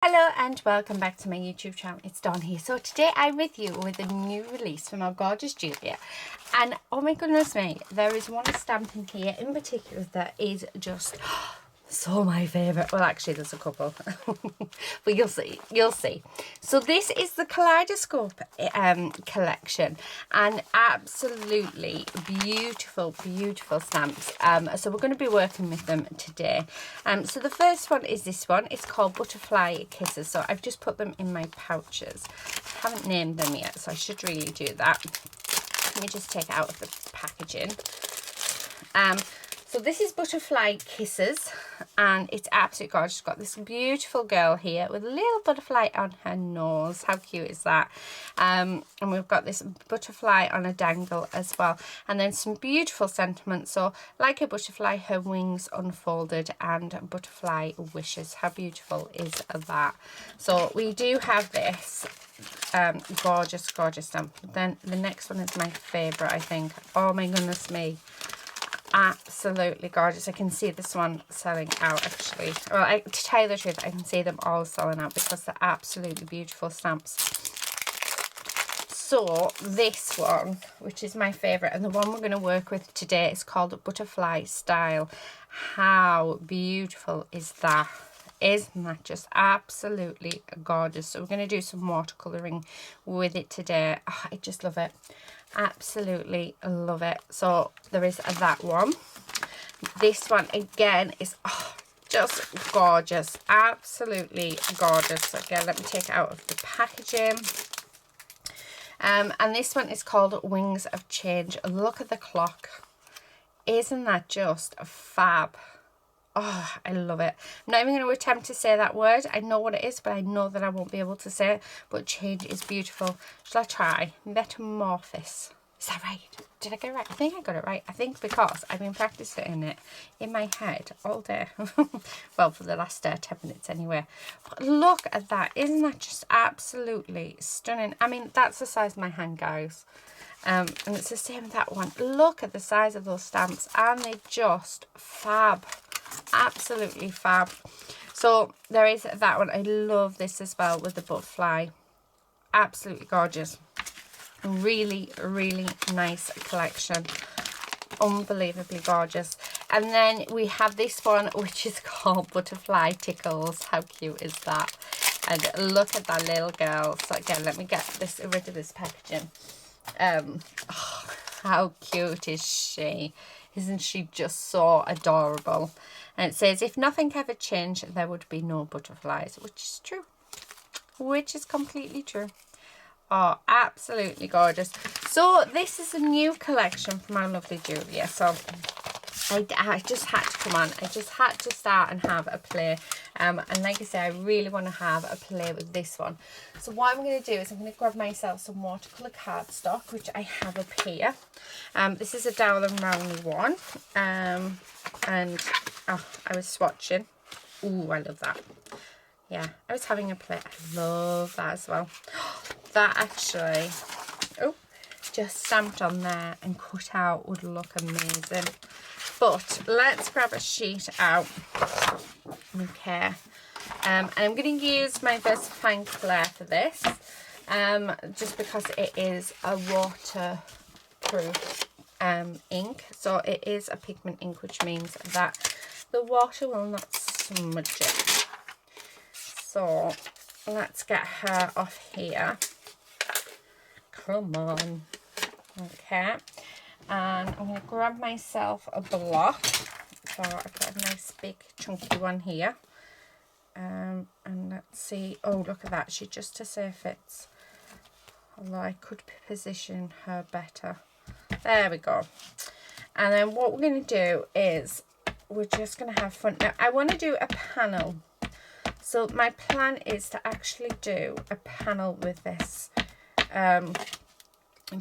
Hello and welcome back to my YouTube channel. It's Dawn here. So today I'm with you with a new release from our gorgeous Julia. And oh my goodness me, there is one stamp in here in particular that is just so my favourite. Well, actually there's a couple. But you'll see. So this is the Kaleidoscope collection, and absolutely beautiful stamps. So we're going to be working with them today. So the first one is this one. It's called Butterfly Kisses. So I've just put them in my pouches. I haven't named them yet, so I should really do that. Let me just take it out of the packaging. So this is Butterfly Kisses, and it's absolutely gorgeous. It's got this beautiful girl here with a little butterfly on her nose. How cute is that? And we've got this butterfly on a dangle as well. And then some beautiful sentiments. So like a butterfly, her wings unfolded, and butterfly wishes. How beautiful is that? So we do have this gorgeous stamp. Then the next one is my favourite, I think. Oh my goodness me. Absolutely gorgeous. I can see this one selling out actually. Well, to tell you the truth, I can see them all selling out because they're absolutely beautiful stamps. So this one, which is my favourite, and the one we're going to work with today, is called Butterfly Style. How beautiful is that? Isn't that just absolutely gorgeous? So we're going to do some watercolouring with it today. Oh, I just love it. Absolutely love it. So there is that one. This one again is just gorgeous. Absolutely gorgeous. So again, let me take it out of the packaging. And this one is called Wings of Change. Look at the clock. Isn't that just fab? Oh, I love it. I'm not even going to attempt to say that word. I know what it is, but I know that I won't be able to say it. But change is beautiful. Shall I try? Metamorphosis. Is that right? Did I get it right? I think I got it right. I think because I've been practicing it in my head all day. Well, for the last 10 minutes anyway. But look at that. Isn't that just absolutely stunning? I mean, that's the size of my hand, guys. And it's the same with that one. Look at the size of those stamps, and they're just fab. Absolutely fab. So there is that one. I love this as well with the butterfly. Absolutely gorgeous. Really nice collection. Unbelievably gorgeous. And then we have this one, which is called Butterfly Tickles. How cute is that? And look at that little girl. So again, let me get rid of this packaging. Oh, how cute is she? Isn't she just so adorable? And it says, if nothing ever changed, there would be no butterflies, which is true. Which is completely true. Oh, absolutely gorgeous. So this is a new collection from our lovely Julia. So I just had to come on. I just had to start and have a play. And like I say, I really want to have a play with this one. So what I'm going to do is I'm going to grab myself some watercolour cardstock, which I have up here. This is a Dowell and Rowney one. And I was swatching. Ooh, I love that. Yeah, I was having a play. I love that as well. That actually, just stamped on there and cut out would look amazing. But let's grab a sheet out. Okay. And I'm going to use my VersaFine Clair for this. Just because it is a waterproof ink. So it is a pigment ink, which means that the water will not smudge it. So let's get her off here. Come on. Okay. And I'm going to grab myself a block. So I've got a nice big chunky one here. And let's see. Oh, look at that. She just to say fits. Although I could position her better. There we go. And then what we're going to do is we're just going to have fun. Now, I want to do a panel. So my plan is to actually do a panel with this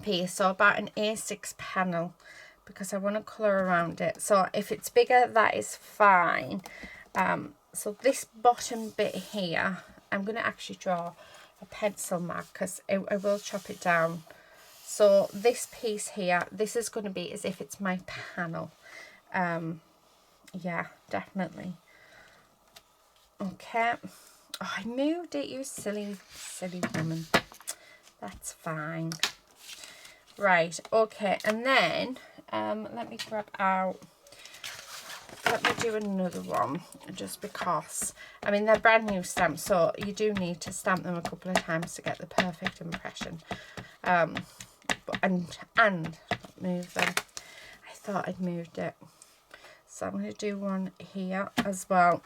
piece. So about an A6 panel, because I want to colour around it. So if it's bigger, that is fine. So this bottom bit here, I'm going to actually draw a pencil mark because I will chop it down. So this piece here, this is going to be as if it's my panel. Yeah, definitely. Okay, Oh, I moved it, you silly, silly woman. That's fine. Right, okay, and then let me grab out, let me do another one, just because, I mean, they're brand new stamps, so you do need to stamp them a couple of times to get the perfect impression. And move them. I thought I'd moved it. So I'm going to do one here as well.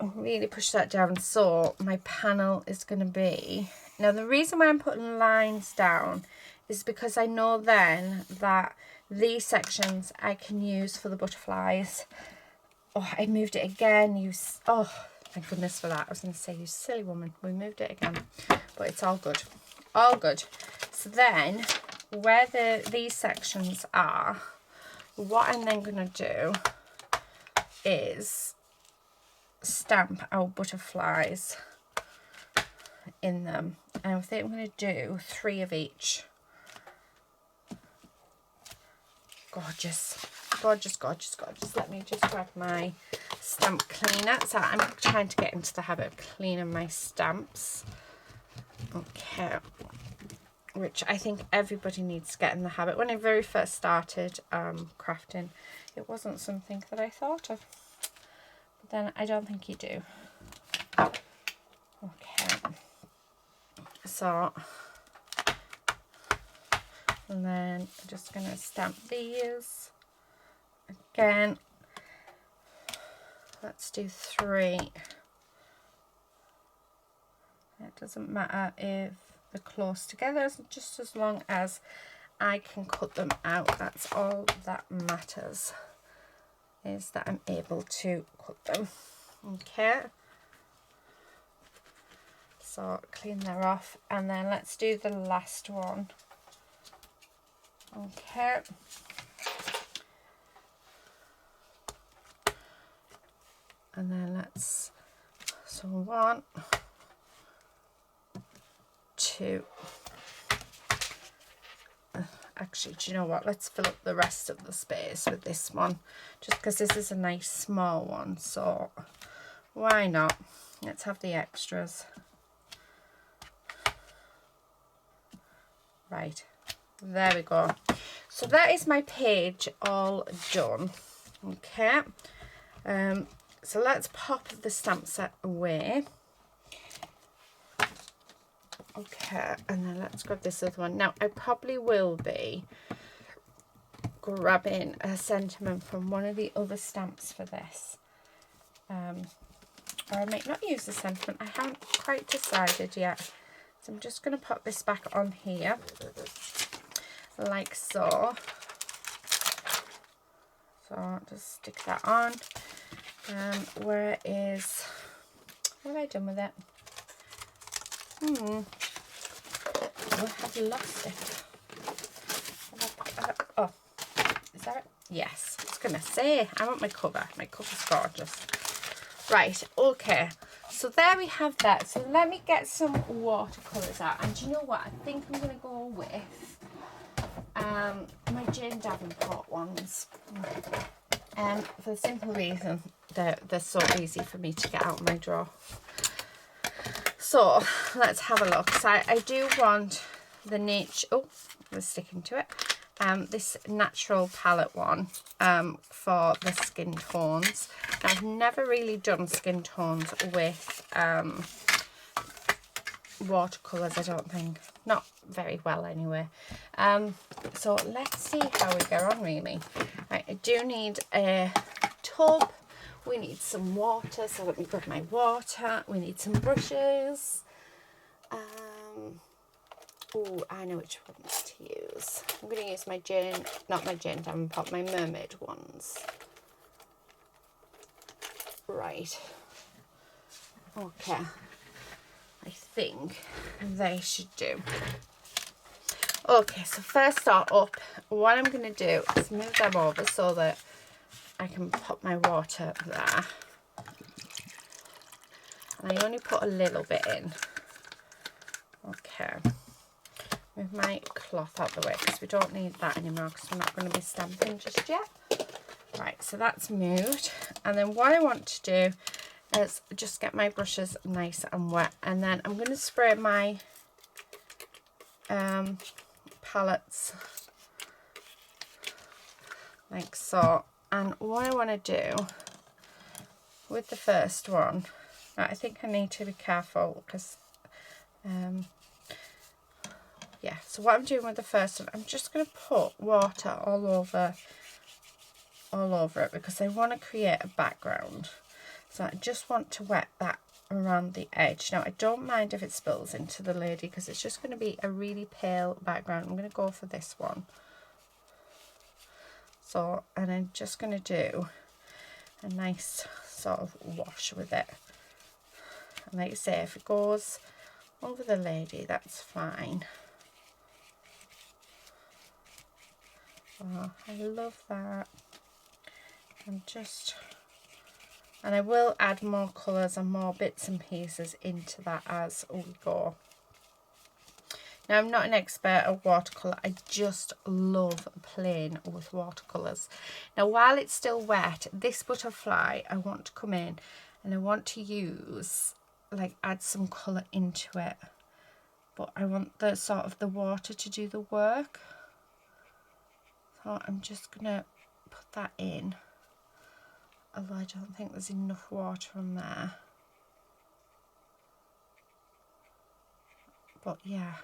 I'll really push that down, so my panel is going to be... Now, the reason why I'm putting lines down is because I know then that these sections I can use for the butterflies. Oh, I moved it again. Oh, thank goodness for that. I was going to say, you silly woman. We moved it again. But it's all good. All good. So then, where these sections are, what I'm then going to do is stamp our butterflies in them. And I think I'm going to do 3 of each. Gorgeous. Gorgeous, gorgeous, gorgeous. Let me just grab my stamp cleaner. So I'm trying to get into the habit of cleaning my stamps. Okay. Which I think everybody needs to get in the habit. When I very first started crafting, it wasn't something that I thought of. But then I don't think you do. Okay. So, and then I'm just going to stamp these. Again, let's do 3. It doesn't matter if they're close together, just as long as I can cut them out. That's all that matters, is that I'm able to cut them. Okay. So clean that off, and then let's do the last one. Okay. And then let's, so 1, 2. Actually, do you know what? Let's fill up the rest of the space with this one, just because this is a nice small one. So why not? Let's have the extras. Right, there we go. So that is my page all done. Okay. So let's pop the stamp set away. Okay, and then let's grab this other one. Now, I probably will be grabbing a sentiment from one of the other stamps for this. Or I might not use the sentiment. I haven't quite decided yet. So I'm just going to pop this back on here, like so. So just stick that on. Where is, what have I done with it? I have lost it. Oh, is that it? Yes, I was going to say, I want my cover. My cover's gorgeous. Right, okay. So there we have that. So let me get some watercolours out. And do you know what? I think I'm going to go with my Jane Davenport ones. For the simple reason that they're so easy for me to get out of my drawer. So let's have a look. So I do want the nature, oh, we're sticking to it. This natural palette one for the skin tones. I've never really done skin tones with watercolours, I don't think. Not very well anyway. So let's see how we go on really. Right, I do need a tub. We need some water, so let me grab my water. We need some brushes. Oh, I know which ones to use. I'm going to use my not my Jane Davenport, my mermaid ones. Right. Okay. I think they should do. Okay, so first up, what I'm going to do is move them over so that I can put my water there. And I only put a little bit in. Okay. Move my cloth out the way because we don't need that anymore because we're not going to be stamping just yet. Right, so that's moved. And then what I want to do is just get my brushes nice and wet, and then I'm going to spray my palettes like so. And what I want to do with the first one, I think I need to be careful because yeah, so what I'm doing with the first one, I'm just going to put water all over it because I want to create a background. So I just want to wet that around the edge. Now I don't mind if it spills into the lady because it's just going to be a really pale background. I'm going to go for this one. So, and I'm just going to do a nice sort of wash with it. And like I say, if it goes over the lady, that's fine. Oh, I love that. And I will add more colours and more bits and pieces into that as we go. Now, I'm not an expert at watercolour. I just love playing with watercolours. Now, while it's still wet, this butterfly, I want to come in and I want to use, like, add some colour into it. But I want the sort of the water to do the work. So I'm just going to put that in. Although I don't think there's enough water on there. But yeah,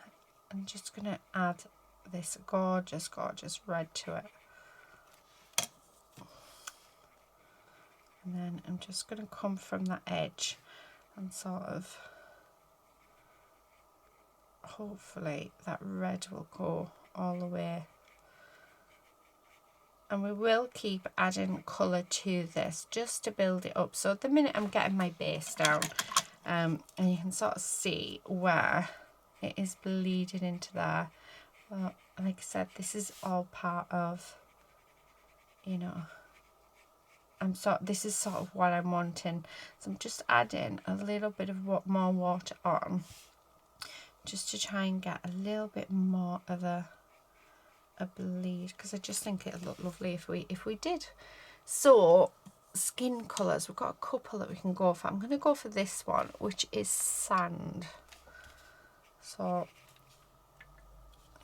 I'm just going to add this gorgeous, gorgeous red to it. And then I'm just going to come from that edge and sort of, hopefully that red will go all the way. And we will keep adding colour to this just to build it up. So at the minute I'm getting my base down, and you can sort of see where it is bleeding into there. Well, like I said, this is all part of, you know, this is sort of what I'm wanting. So I'm just adding a little bit of more water on, just to try and get a little bit more of a bleed, because I just think it'd look lovely if we did. So skin colours, we've got a couple that we can go for. I'm going to go for this one, which is sand. So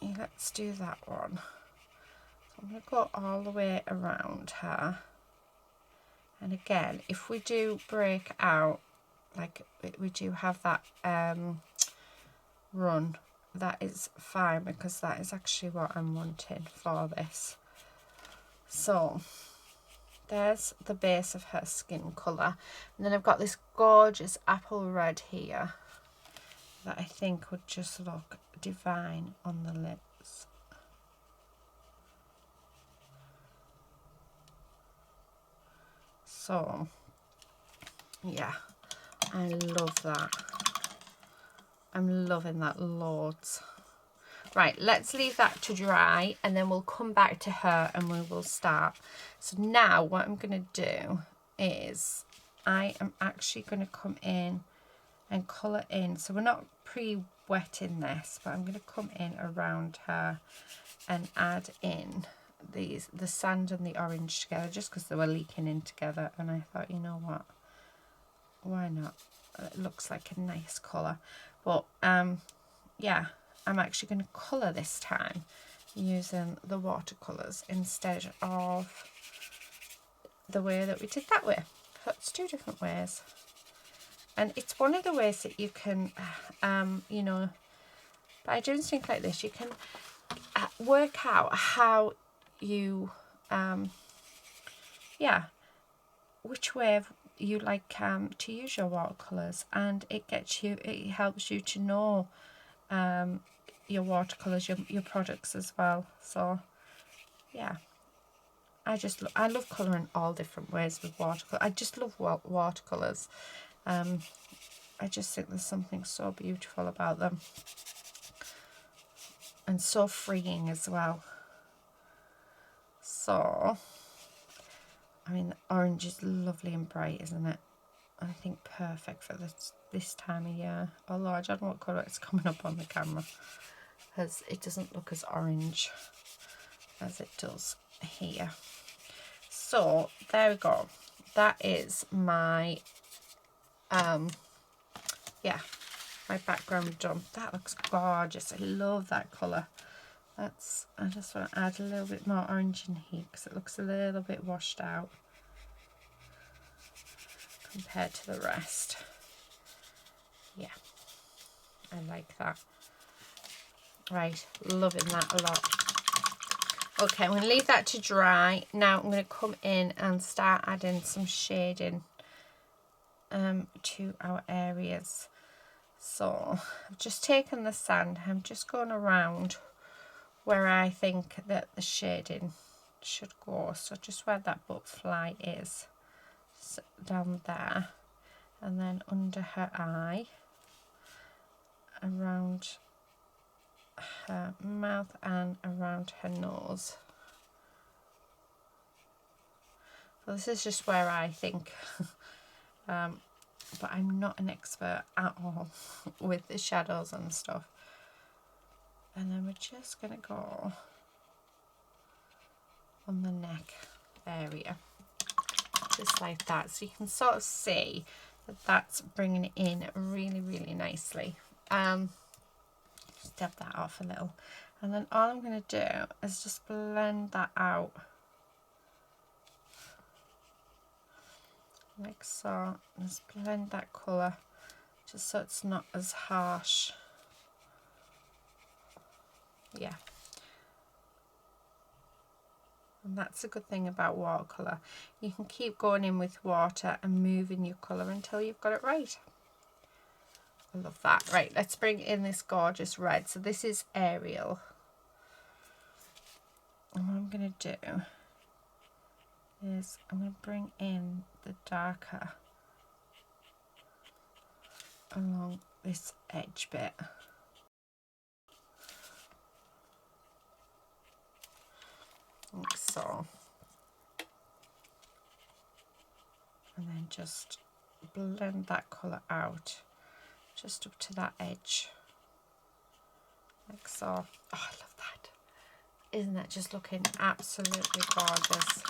yeah, let's do that one. So I'm going to go all the way around her. And again, if we do break out, like we do have that run, that is fine, because that is actually what I'm wanting for this. So there's the base of her skin colour, and then I've got this gorgeous apple red here that I think would just look divine on the lips. So yeah, I love that. I'm loving that loads. Right, let's leave that to dry and then we'll come back to her and we will start. So now what I'm going to do is I am actually going to come in and colour in. So we're not pre-wetting this, but I'm going to come in around her and add in the sand and the orange together, just because they were leaking in together. And I thought, you know what, why not? It looks like a nice colour. But yeah, I'm actually going to colour this time using the watercolours instead of the way that we did that way. So it's two different ways. And it's one of the ways that you can, you know, by doing things like this, you can work out how you, yeah, which way you like to use your watercolours, and it helps you to know your watercolours, your products as well. So yeah, I love colouring all different ways with watercolour. I just love watercolours. I just think there's something so beautiful about them, and so freeing as well. So I mean, the orange is lovely and bright, isn't it? I think perfect for this time of year. Although I don't know what colour it's coming up on the camera, because it doesn't look as orange as it does here. So there we go. That is my Yeah, my background done. That looks gorgeous. I love that colour. I just want to add a little bit more orange in here because it looks a little bit washed out compared to the rest. Yeah, I like that. Right, loving that a lot. Okay, I'm going to leave that to dry. Now I'm going to come in and start adding some shading to our areas. So I've just taken the sand. I'm just going around where I think that the shading should go. So just where that butterfly is, so down there, and then under her eye, around her mouth and around her nose. So this is just where I think, but I'm not an expert at all with the shadows and stuff. And then we're just going to go on the neck area, just like that. So you can sort of see that that's bringing it in really, really nicely. Just dab that off a little. And then all I'm going to do is just blend that out. Like so. Just blend that colour just so it's not as harsh. Yeah. And that's a good thing about watercolour. You can keep going in with water and moving your colour until you've got it right. I love that. Right, let's bring in this gorgeous red. So this is Ariel. And what I'm going to do is I'm going to bring in the darker along this edge bit. Like so. And then just blend that colour out just up to that edge. Like so. Oh, I love that. Isn't that just looking absolutely gorgeous?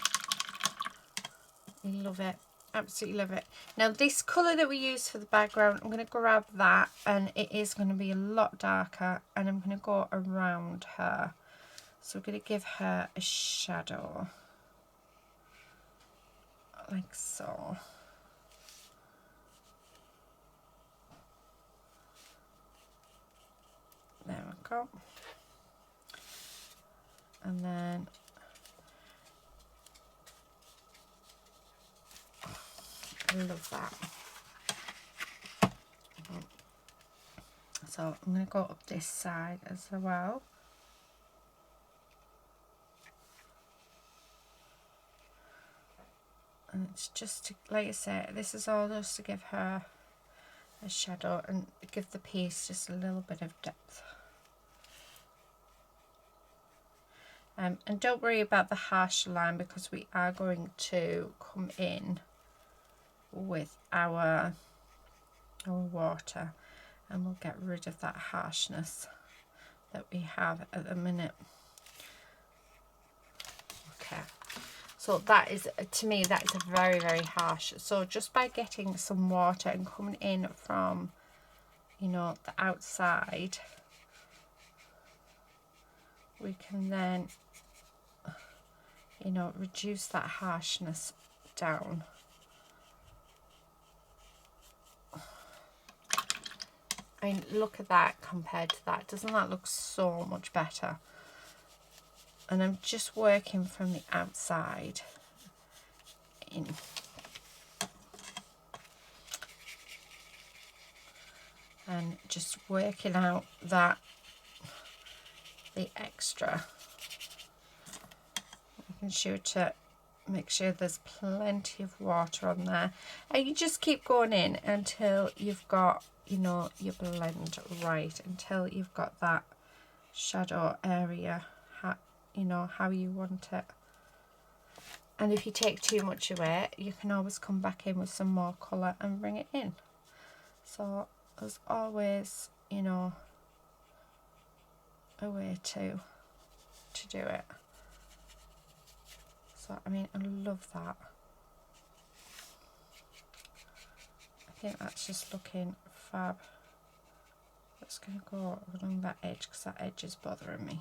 Love it. Absolutely love it. Now this colour that we use for the background, I'm going to grab that, and it is going to be a lot darker, and I'm going to go around her. So we're going to give her a shadow. Like so. There we go. And then I love that. So I'm going to go up this side as well. And it's just to, like I say, this is all just to give her a shadow and give the piece just a little bit of depth. And don't worry about the harsh line, because we are going to come in with our water, and we'll get rid of that harshness that we have at the minute. Okay, so that is, to me, that is a very, very harsh. So just by getting some water and coming in from, you know, the outside, we can then, you know, reduce that harshness down. I mean, look at that compared to that. Doesn't that look so much better? And I'm just working from the outside in. And just working out that the extra. Making sure to make sure there's plenty of water on there. And you just keep going in until you've got, you know, your blend right, until you've got that shadow area, you know, how you want it. And if you take too much away, you can always come back in with some more colour and bring it in. So there's always, you know, a way to do it. So I mean, I love that. think that's just looking fab. Just going to go along that edge because that edge is bothering me.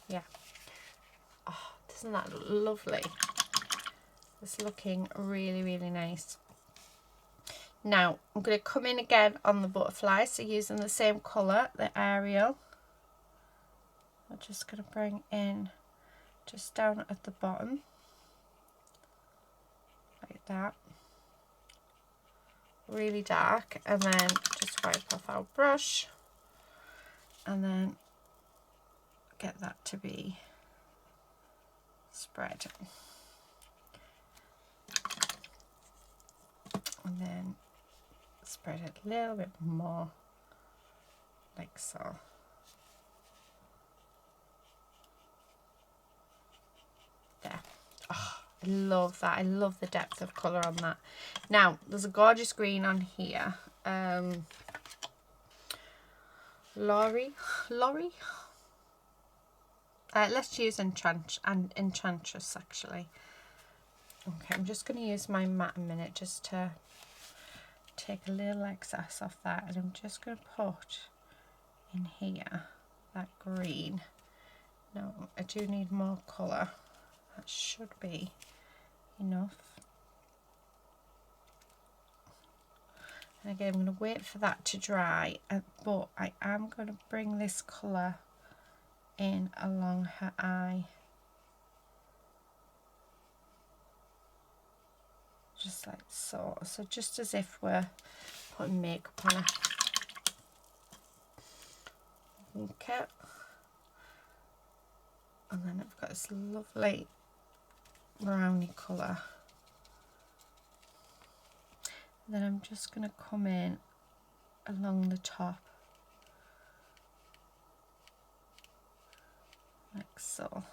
Yeah. Oh, isn't that lovely? It's looking really, really nice. Now, I'm going to come in again on the butterfly, so using the same colour, the Ariel. I'm just going to bring in just down at the bottom, like that. Really dark, and then just wipe off our brush, and then get that to be spread. And then spread it a little bit more, like so. There. Oh, I love that. I love the depth of colour on that. Now, there's a gorgeous green on here. Lorry. Let's use Enchantress, actually. Okay, I'm just going to use my matte a minute just to take a little excess off that, and I'm just going to put in here that green. No, I do need more colour. That should be enough. And again, I'm going to wait for that to dry, but I am going to bring this colour in along her eye. Just like so. So just as if we're putting makeup on her. Okay. And then I've got this lovely brownie colour. And then I'm just going to come in along the top. Like so.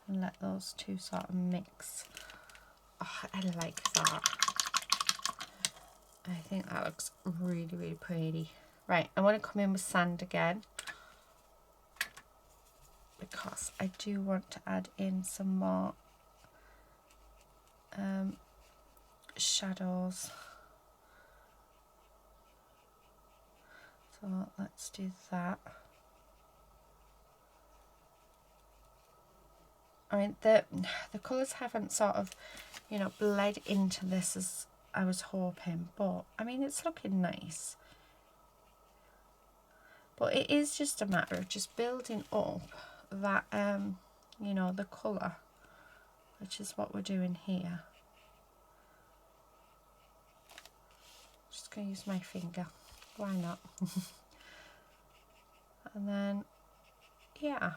And let those two sort of mix. Oh, I like that. I think that looks really, really pretty. Right, I want to come in with sand again, because I do want to add in some more shadows. So let's do that. I mean, the colours haven't sort of, you know, bled into this as I was hoping, but I mean, it's looking nice. But it is just a matter of just building up that, you know, the colour, which is what we're doing here. Just going to use my finger. Why not? And then, yeah.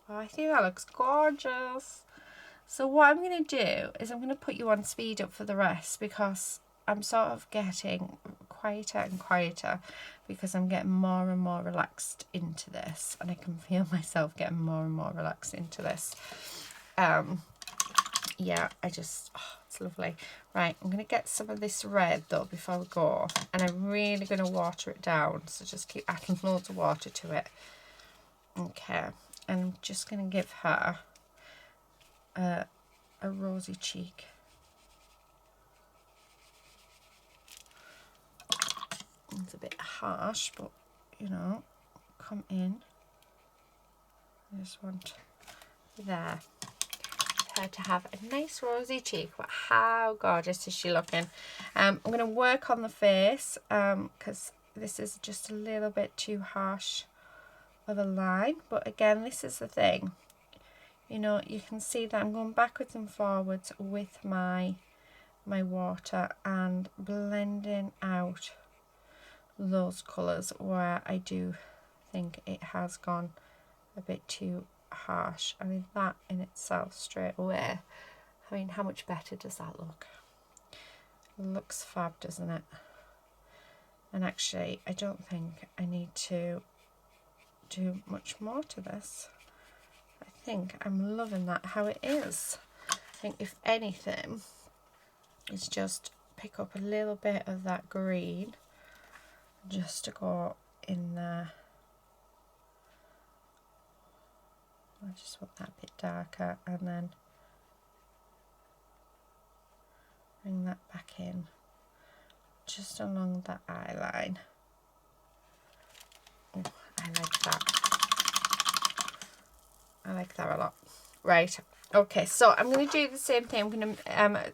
Oh, I think that looks gorgeous. So what I'm going to do is I'm going to put you on speed up for the rest, because I'm sort of getting quieter and quieter, because I'm getting more and more relaxed into this, and I can feel myself getting more and more relaxed into this. Yeah, it's lovely. Right, I'm going to get some of this red though before we go, and I'm really going to water it down, so just keep adding loads of water to it. Okay, and I'm just going to give her a rosy cheek. It's a bit harsh, but you know, come in. I just want there her to have a nice rosy cheek. But how gorgeous is she looking? I'm going to work on the face because this is just a little bit too harsh of a line. But again, this is the thing. You know, you can see that I'm going backwards and forwards with my water and blending out those colours where I do think it has gone a bit too harsh. I mean, that in itself straight away, I mean, how much better does that look? It looks fab, doesn't it? And actually, I don't think I need to do much more to this. I think I'm loving that how it is. I think if anything, it's just pick up a little bit of that green just to go in there. I just want that a bit darker, and then bring that back in just along the eye line. Oh, I like that. I like that a lot. Right, okay, so I'm going to do the same thing. I'm going to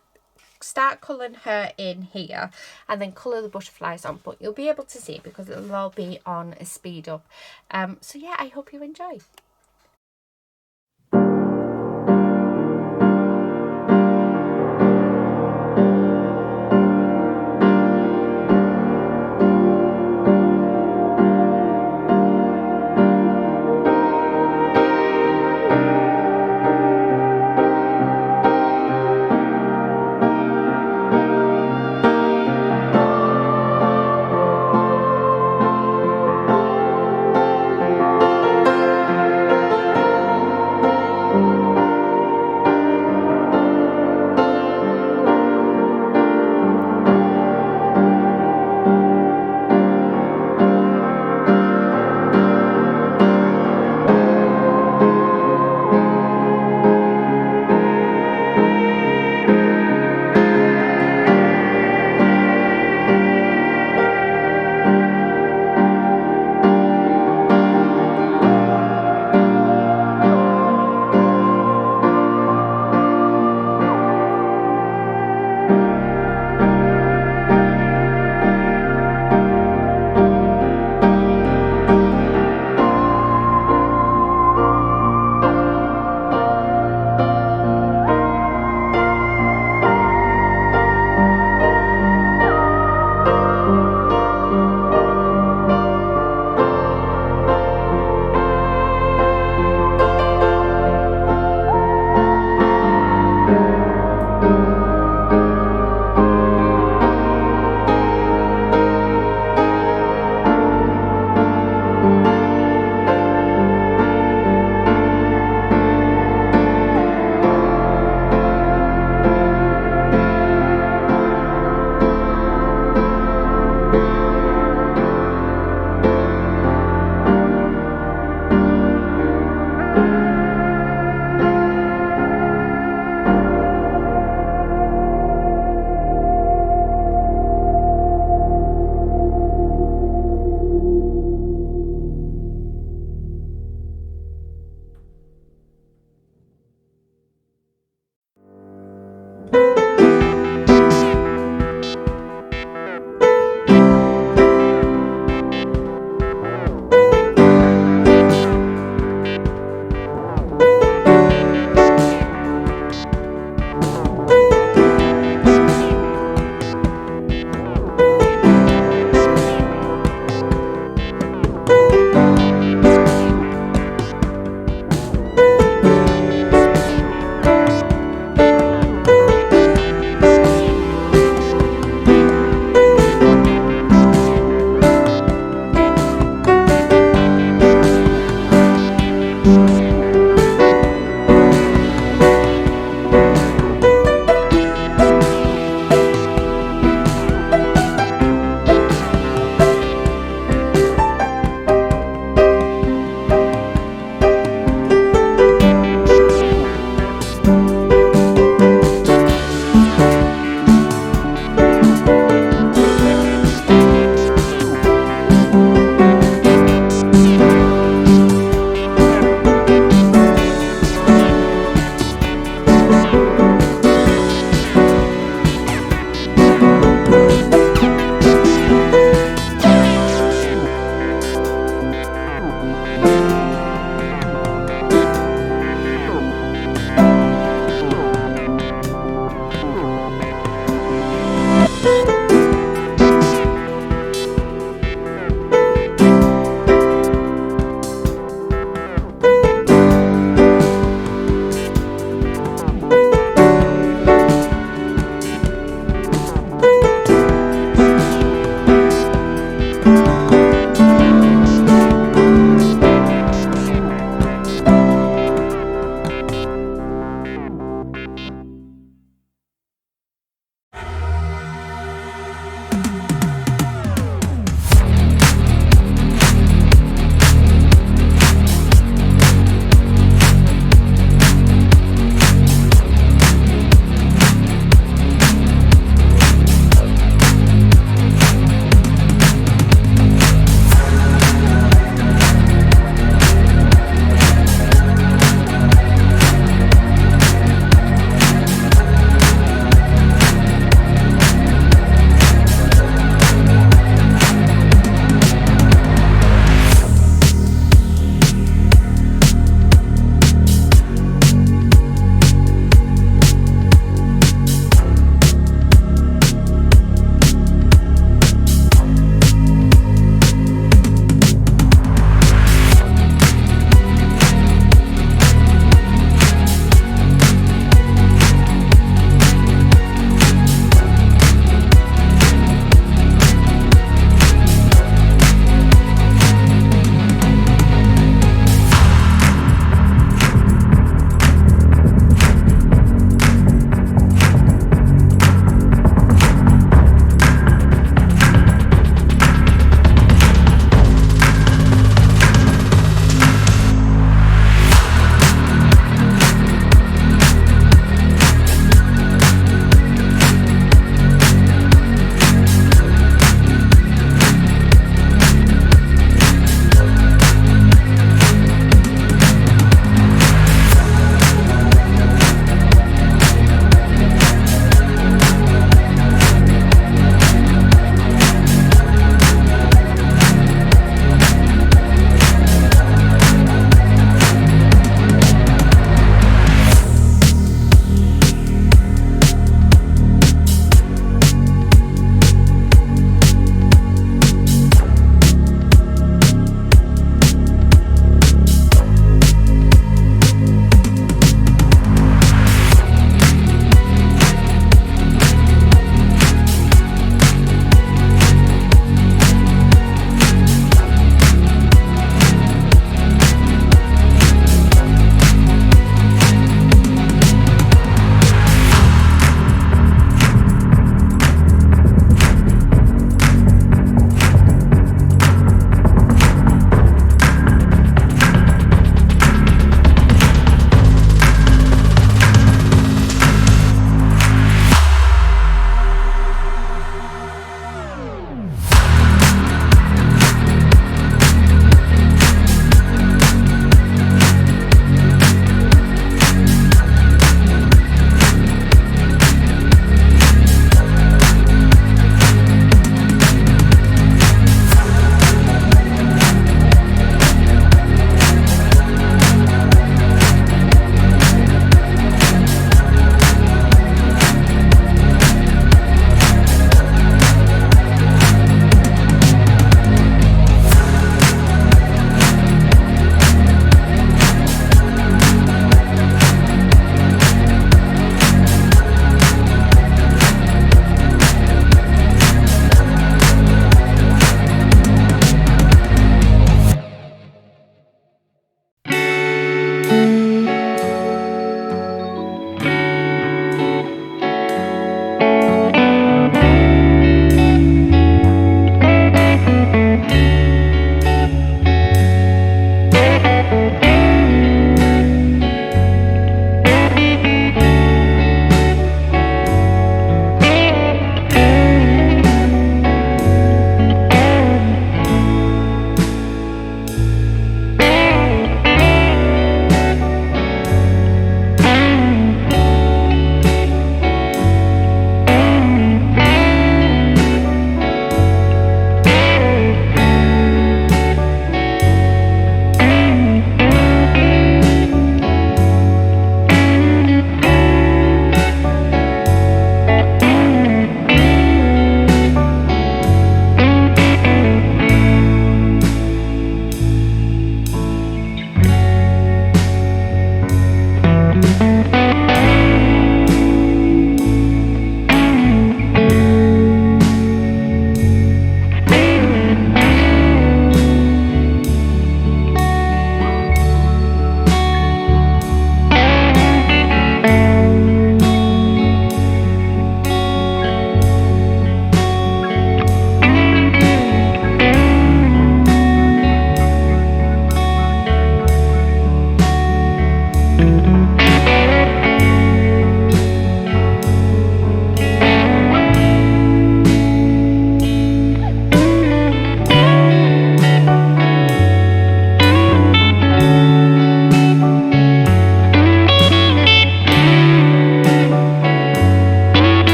start colouring her in here and then colour the butterflies on, but you'll be able to see it because it'll all be on a speed up. So yeah, I hope you enjoy.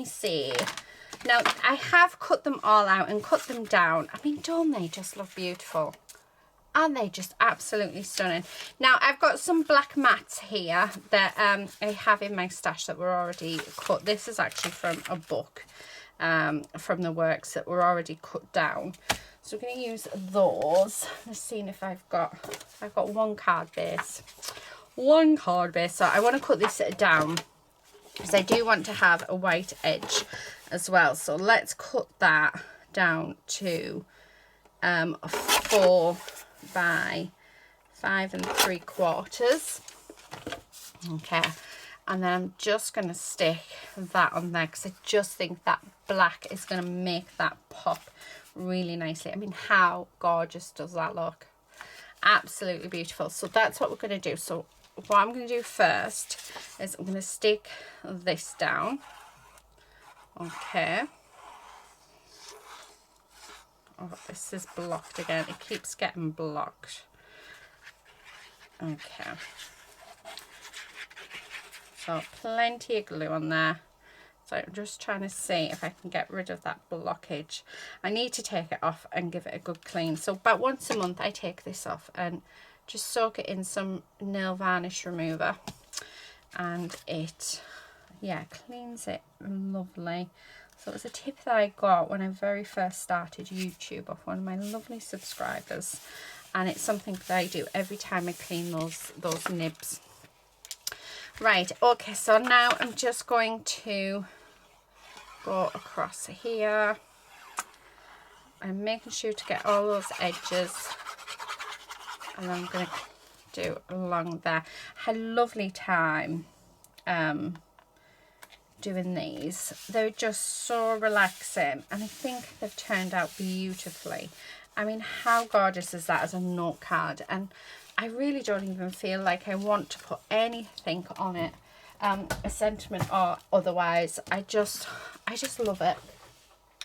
see. Now, I have cut them all out and cut them down. I mean, don't they just look beautiful? Aren't they just absolutely stunning? Now, I've got some black mats here that I have in my stash that were already cut. This is actually from a book from the works that were already cut down. So we're going to use those. Just seeing if I've got one card base. One card base. So I want to cut this down because I do want to have a white edge as well. So let's cut that down to 4 by 5 3/4. Okay, and then I'm just going to stick that on there because I just think that black is going to make that pop really nicely. I mean, how gorgeous does that look? Absolutely beautiful. So that's what we're going to do. So what I'm going to do first is I'm going to stick this down. Okay. Oh, this is blocked again. It keeps getting blocked. Okay. So plenty of glue on there. So I'm just trying to see if I can get rid of that blockage. I need to take it off and give it a good clean. So about once a month I take this off and just soak it in some nail varnish remover. And it, yeah, cleans it lovely. So it was a tip that I got when I very first started YouTube off one of my lovely subscribers. And it's something that I do every time I clean those nibs. Right, okay, so now I'm just going to go across here. I'm making sure to get all those edges. And I'm going to do along there. I had a lovely time doing these. They're just so relaxing and I think they've turned out beautifully. I mean, how gorgeous is that as a note card? And I really don't even feel like I want to put anything on it, a sentiment or otherwise. I just love it.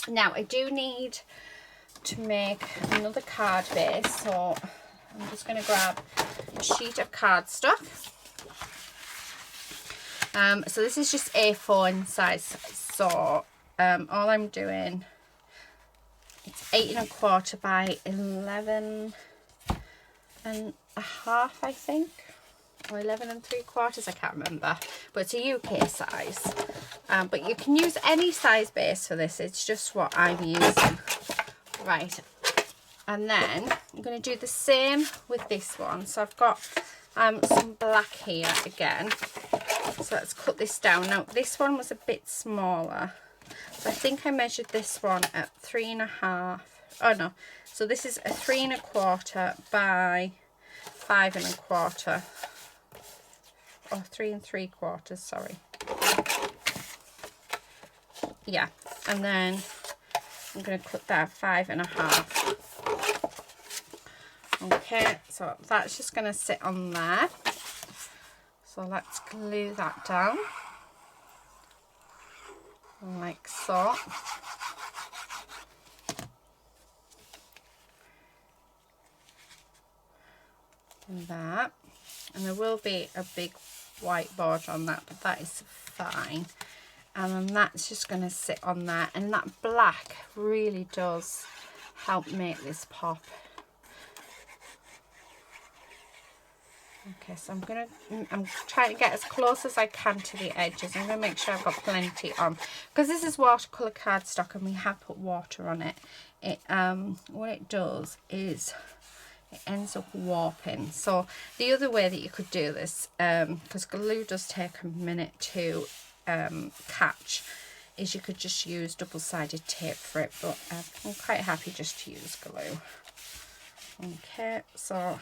Now I do need to make another card base, so I'm just going to grab a sheet of cardstock. So this is just A4 in size, so all I'm doing, it's 8 1/4 by 11 and a half, I think, or 11 3/4, I can't remember, but it's a UK size. But you can use any size base for this, it's just what I'm using. Right, and then I'm going to do the same with this one. So I've got some black here again. So let's cut this down. Now this one was a bit smaller, so I think I measured this one at 3 1/2. Oh no, so this is a 3 1/4 by 5 1/4, or 3 3/4, sorry. Yeah, and then I'm going to cut that 5 1/2. Okay, so that's just going to sit on there. So let's glue that down, like so. And that. And there will be a big white border on that, but that is fine. And then that's just going to sit on there. And that black really does help make this pop. Okay, so I'm trying to get as close as I can to the edges. I'm going to make sure I've got plenty on, because this is watercolour cardstock and we have put water on it. What it does is it ends up warping. So the other way that you could do this, because glue does take a minute to catch, is you could just use double-sided tape for it, but I'm quite happy just to use glue. Okay, so,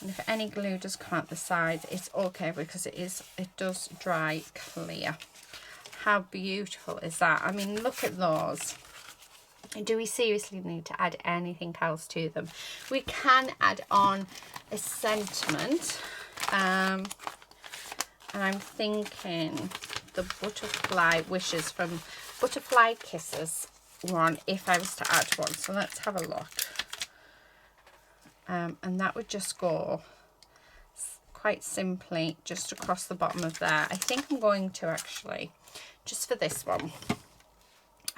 and if any glue does come out the sides, it's okay, because it does dry clear. How beautiful is that? I mean, look at those. Do we seriously need to add anything else to them? We can add on a sentiment, and I'm thinking the butterfly wishes from Butterfly Kisses one, if I was to add one. So let's have a look. And that would just go quite simply just across the bottom of there. I think I'm going to actually just for this one.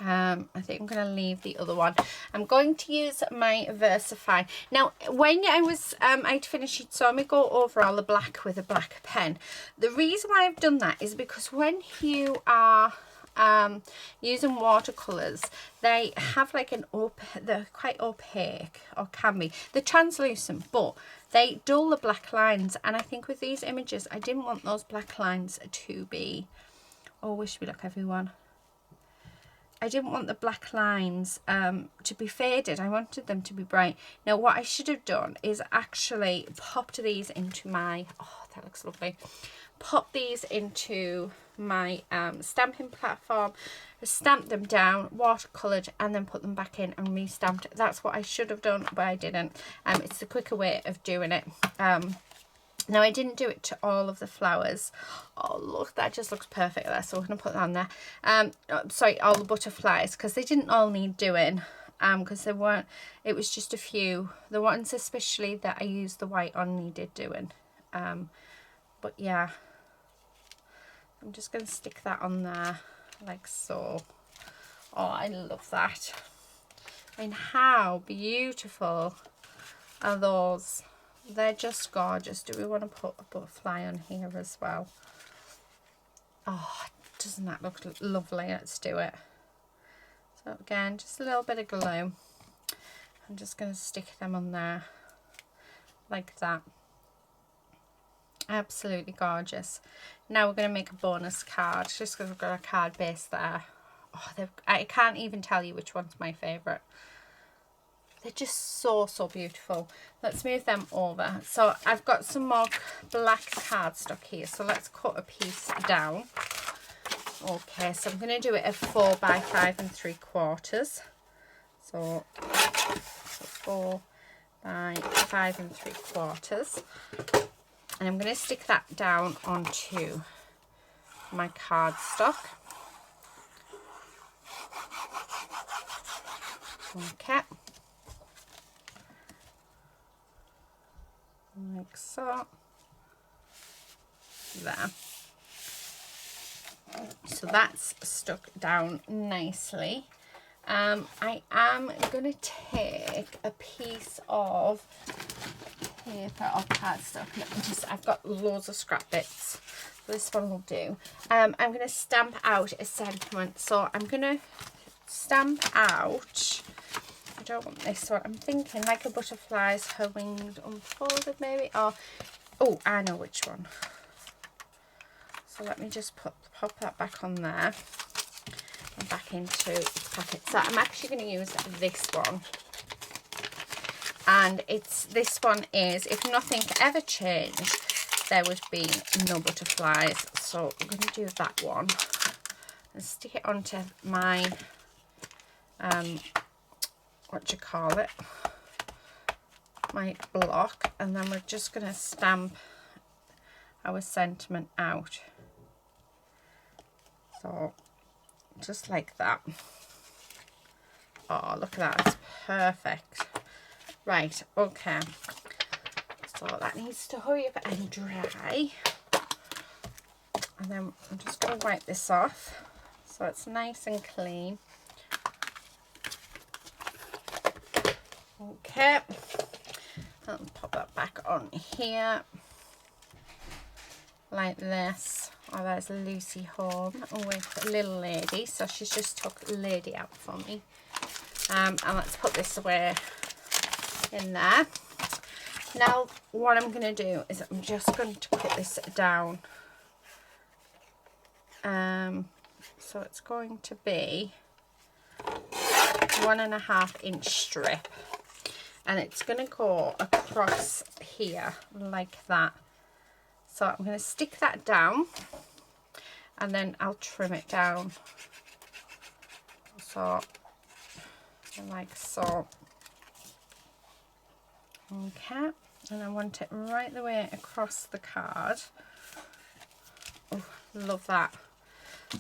I think I'm going to leave the other one. I'm going to use my Versafine. Now, when I'd finished, you saw me go over all the black with a black pen. The reason why I've done that is because when you are using watercolours, they have like they're quite opaque, or can be. They're translucent, but they dull the black lines. And I think with these images, I didn't want those black lines to be, oh, wish me luck everyone. I didn't want the black lines to be faded. I wanted them to be bright. Now, what I should have done is actually popped these into my, oh, that looks lovely. Pop these into my stamping platform, stamped them down, watercoloured, and then put them back in and re-stamped. That's what I should have done, but I didn't. It's the quicker way of doing it. Now, I didn't do it to all of the flowers. Oh, look, that just looks perfect there. So we're going to put that on there. Sorry, all the butterflies, because they didn't all need doing. Because they weren't, it was just a few. The ones especially that I used the white on needed doing. But yeah, I'm just going to stick that on there like so. Oh, I love that. I mean, how beautiful are those? They're just gorgeous. Do we want to put a butterfly on here as well? Oh, doesn't that look lovely? Let's do it. So again, just a little bit of glue. I'm just going to stick them on there like that. Absolutely gorgeous. Now we're going to make a bonus card, just because we've got a card base there. Oh, I can't even tell you which one's my favourite. They're just so beautiful. Let's move them over. So I've got some more black cardstock here. So let's cut a piece down. Okay, so I'm going to do it at 4 by 5 3/4. So 4 by 5 3/4. And I'm going to stick that down onto my cardstock. Okay. Like so. There. So that's stuck down nicely. I am going to take a piece of paper or cardstock. I've got loads of scrap bits. This one will do. I'm going to stamp out a sentiment. So I'm going to stamp out, I don't want this one, I'm thinking like a butterfly's her wings unfolded maybe, or, oh, I know which one. So let me just pop that back on there and back into its pocket. So I'm actually going to use this one. And this one is, if nothing ever changed, there would be no butterflies. So I'm going to do that one and stick it onto my, what do you call it? My block. And then we're just going to stamp our sentiment out. So just like that. Oh, look at that. It's perfect. Right, okay. So that needs to hurry up and dry. And then I'm just going to wipe this off so it's nice and clean. Okay. I'll pop that back on here. Like this. Oh, there's Lucy home with little lady. So she's just took lady out for me. And let's put this away in there. Now what I'm going to do is I'm just going to cut this down. So it's going to be 1.5 inch strip. And it's going to go across here like that. So I'm going to stick that down and then I'll trim it down. So, like so. Okay, and I want it right the way across the card. Oh, love that.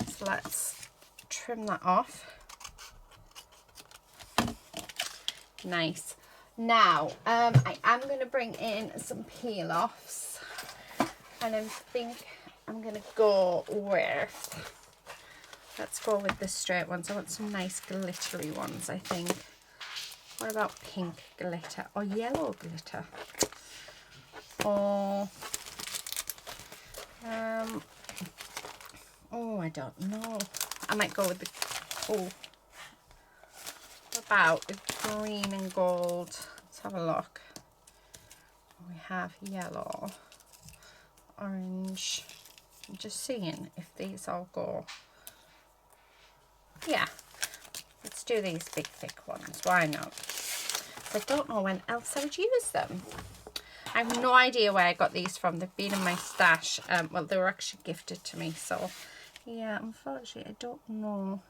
So let's trim that off. Nice. Now, I am going to bring in some peel-offs. And I think I'm going to go with, let's go with the straight ones. I want some nice glittery ones, I think. What about pink glitter or yellow glitter? Or oh, I don't know. I might go with the, oh, what about the green and gold? Let's have a look. We have yellow, orange. I'm just seeing if these all go. Yeah, let's do these big thick ones. Why not? I don't know when else I would use them. I have no idea where I got these from. They've been in my stash. Well, they were actually gifted to me, so yeah, unfortunately I don't know.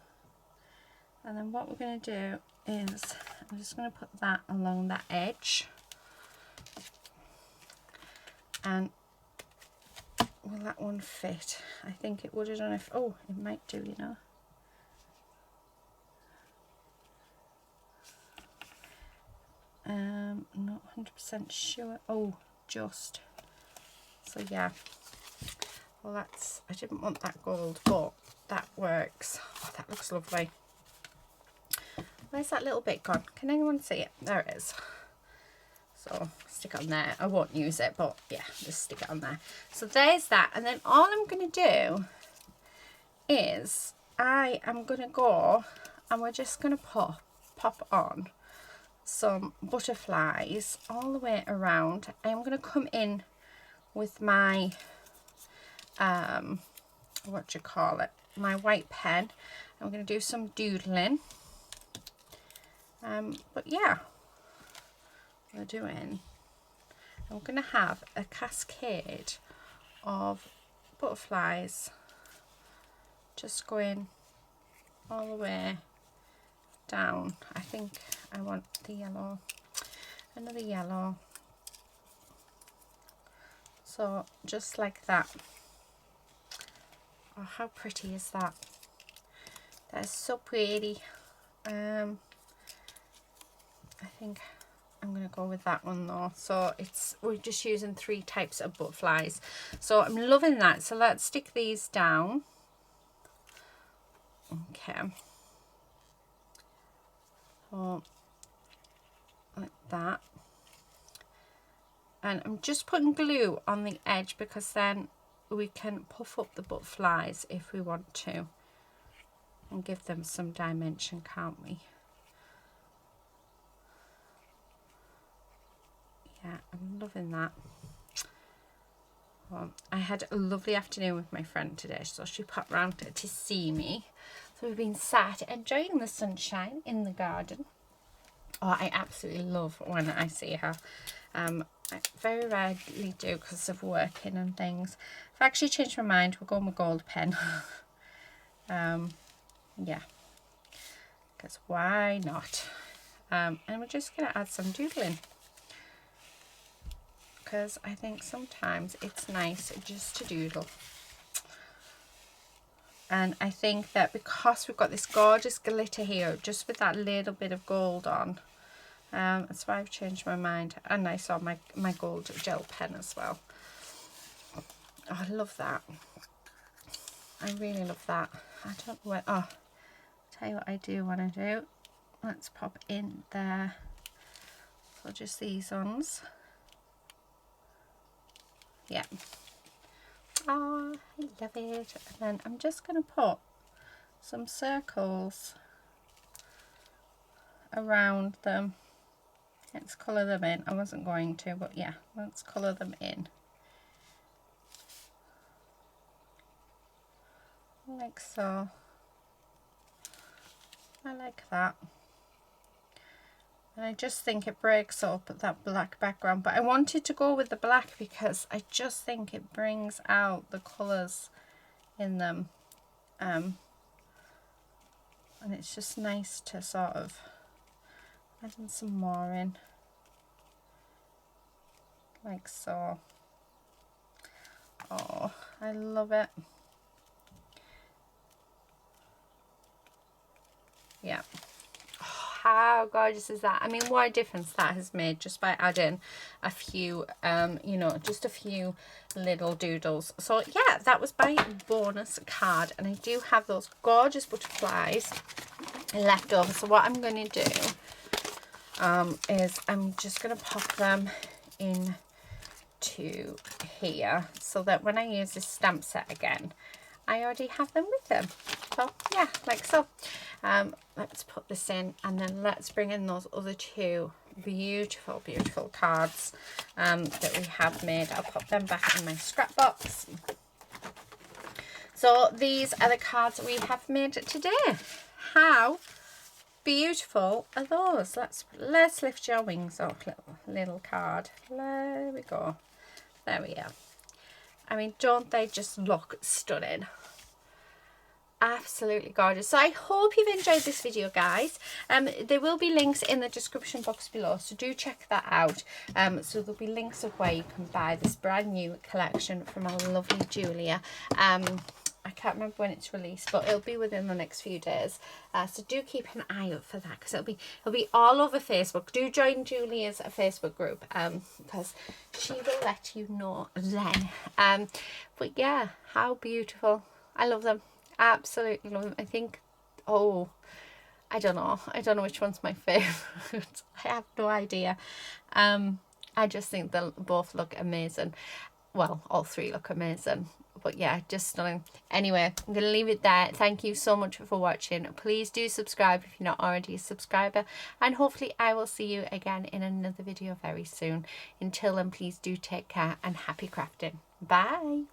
And then what we're going to do is I'm just going to put that along that edge. And will that one fit? I think it would have done if, oh, it might do, you know. Not 100% sure. Oh, just. So yeah. Well, that's, I didn't want that gold, but that works. Oh, that looks lovely. Where's that little bit gone? Can anyone see it? There it is. So stick it on there. I won't use it, but yeah, just stick it on there. So there's that. And then all I'm going to do is I am going to go and we're just going to pop on some butterflies all the way around. I'm going to come in with my what do you call it, my white pen. I'm going to do some doodling, but yeah, we're doing, I'm going to have a cascade of butterflies just going all the way down. I think I want the yellow, another yellow, so just like that. Oh, how pretty is that? That is so pretty. I think I'm going to go with that one though. So it's, we're just using 3 types of butterflies. So I'm loving that. So let's stick these down. Okay. So like that. And I'm just putting glue on the edge because then we can puff up the butterflies if we want to and give them some dimension, can't we? Yeah, I'm loving that. Well, I had a lovely afternoon with my friend today, so she popped round to see me. So we've been sat enjoying the sunshine in the garden. Oh, I absolutely love when I see her. I very rarely do because of working and things. I've actually changed my mind. We're going with gold pen. Yeah, because why not? And we're just going to add some doodling, because I think sometimes it's nice just to doodle. And I think that because we've got this gorgeous glitter here, just with that little bit of gold on, that's why I've changed my mind. And I saw my gold gel pen as well. Oh, I love that. I really love that. I don't know where, oh, tell you what I do want to do. Let's pop in there. So just these ones. Yeah. Oh, I love it. And then I'm just going to put some circles around them. Let's colour them in. I wasn't going to, but yeah, let's colour them in. Like so. I like that. And I just think it breaks up that black background, but I wanted to go with the black because I just think it brings out the colours in them, and it's just nice to sort of add in some more in, like so. Oh, I love it. Yeah. Oh, how gorgeous is that? I mean, what a difference that has made just by adding a few, you know, just a few little doodles. So yeah, that was my bonus card, and I do have those gorgeous butterflies left over. So what I'm going to do is I'm just going to pop them in to here so that when I use this stamp set again, I already have them with them. So yeah, like so. Let's put this in, and then let's bring in those other two beautiful, beautiful cards that we have made. I'll pop them back in my scrap box. So these are the cards we have made today. How beautiful are those? Let's lift your wings up, little card. There we go. There we are. I mean, don't they just look stunning? Absolutely gorgeous. So I hope you've enjoyed this video, guys. There will be links in the description box below, so do check that out. So there'll be links of where you can buy this brand new collection from our lovely Julia. I can't remember when it's released, but it'll be within the next few days. So do keep an eye out for that, because it'll be all over Facebook. Do join Julia's Facebook group, because she will let you know then. But yeah, how beautiful. I love them. Absolutely love them. I think, oh, I don't know which one's my favorite. I have no idea. I just think they both look amazing. Well, all three look amazing, but yeah, just stunning. Anyway, I'm gonna leave it there. Thank you so much for watching. Please do subscribe if you're not already a subscriber, and hopefully I will see you again in another video very soon. Until then, please do take care and happy crafting. Bye.